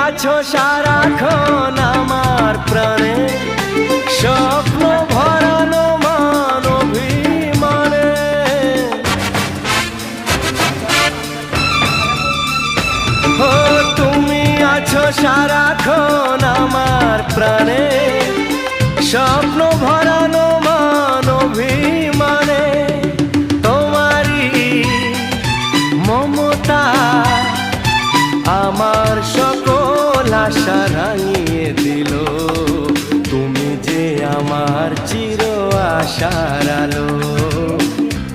আছো সারাক্ষণ আমার প্রাণে, স্বপ্ন ভরানো মান অভিমানে। ও তুমি আছো সারাক্ষণ আমার প্রাণে, স্বপ্ন ভরানো মান অভিমানে। তোমারই মমতা আমার সকল আশা রাঙিয়ে দিল। তুমি যে আমার চির আশার আলো,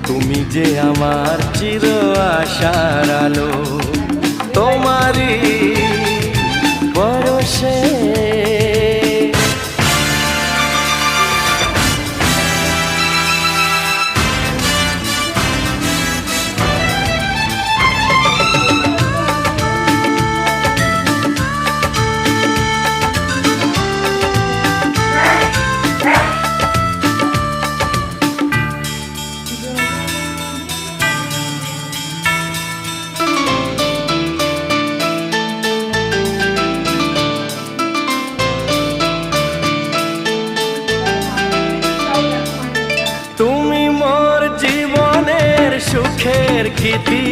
তুমি যে আমার চির আশার আলো। তোমারই পরশে তুমি মোর জীবনের সুখের গীতি।